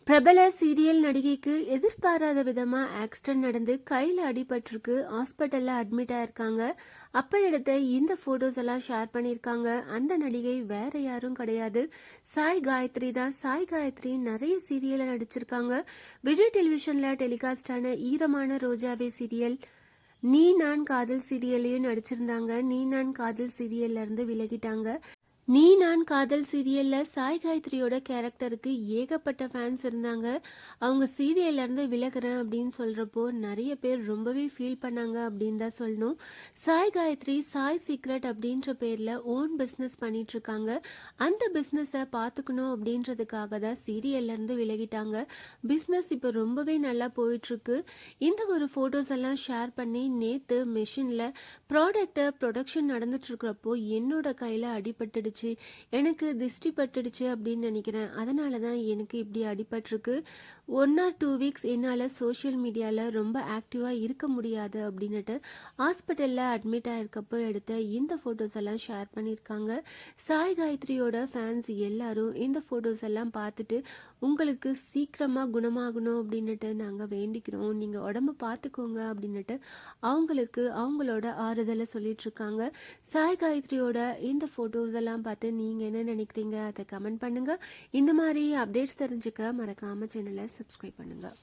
பிரபல சீரியல் நடிகைக்கு எதிர்பாராத விதமா ஆக்சிடென்ட் நடந்து கையில அடிபட்டிருக்கு. ஹாஸ்பிட்டல்ல அட்மிட் ஆயிருக்காங்க. அப்ப எடுத்த இந்த போட்டோஸ் எல்லாம் ஷேர் பண்ணியிருக்காங்க. அந்த நடிகை வேற யாரும் கிடையாது, சாய் காயத்ரி தான். சாய் காயத்ரி நிறைய சீரியல்ல நடிச்சிருக்காங்க. விஜய் டெலிவிஷன்ல டெலிகாஸ்ட் ஆன ஈரமான ரோஜாவே சீரியல், நீ நான் காதல் சீரியல்லையும் நடிச்சிருந்தாங்க. நீ நான் காதல் சீரியல்ல இருந்து விலகிட்டாங்க. நீ நான் காதல் சீரியல்ல சாய் காயத்ரியோட கேரக்டருக்கு ஏகப்பட்ட ஃபேன்ஸ் இருந்தாங்க. அவங்க சீரியல்ல இருந்து விலகுறேன் அப்படின்னு சொல்றப்போ நிறைய பேர் ரொம்பவே ஃபீல் பண்ணாங்க அப்படின்னு தான் சொல்லணும். சாய் காயத்ரி சாய் சீக்ரெட் அப்படின்ற பேர்ல ஓன் பிஸ்னஸ் பண்ணிட்டு இருக்காங்க. அந்த பிஸ்னஸை பார்த்துக்கணும் அப்படின்றதுக்காக தான் சீரியல்ல இருந்து விலகிட்டாங்க. பிஸ்னஸ் இப்போ ரொம்பவே நல்லா போயிட்டு இருக்கு. இந்த ஒரு போட்டோஸ் எல்லாம் ஷேர் பண்ணி நேத்து மெஷின்ல ப்ரொடக்ஷன் நடந்துட்டு இருக்கிறப்போ என்னோட கையில அடிபட்டுடுச்சு, எனக்கு திஷ்டி பட்டுடுச்சு அப்படின்னு நினைக்கிறேன். அதனால தான் எனக்கு இப்படி அடிபட்டிருக்கு. 1 or 2 வீக்ஸ் என்னால் சோஷியல் மீடியாவில் ரொம்ப ஆக்டிவாக இருக்க முடியாது அப்படின்னுட்டு ஹாஸ்பிட்டலில் அட்மிட் ஆயிருக்கப்போ எடுத்த இந்த ஃபோட்டோஸ் எல்லாம் ஷேர் பண்ணியிருக்காங்க. சாய் காயத்ரியோட ஃபேன்ஸ் எல்லாரும் இந்த ஃபோட்டோஸ் எல்லாம் பார்த்துட்டு உங்களுக்கு சீக்கிரமாக குணமாகணும் அப்படின்னுட்டு நாங்கள் வேண்டிக்கிறோம், நீங்கள் உடம்ப பார்த்துக்கோங்க அப்படின்னுட்டு அவங்களுக்கு அவங்களோட ஆறுதலை சொல்லிட்டு இருக்காங்க. சாய் காயத்ரியோட இந்த ஃபோட்டோஸ் எல்லாம் பார்த்து நீங்கள் என்ன நினைக்கிறீங்க அதை கமெண்ட் பண்ணுங்கள். இந்த மாதிரி அப்டேட்ஸ் தெரிஞ்சுக்க மறக்காமல் சேனலை சப்ஸ்கிரைப் பண்ணுங்கள்.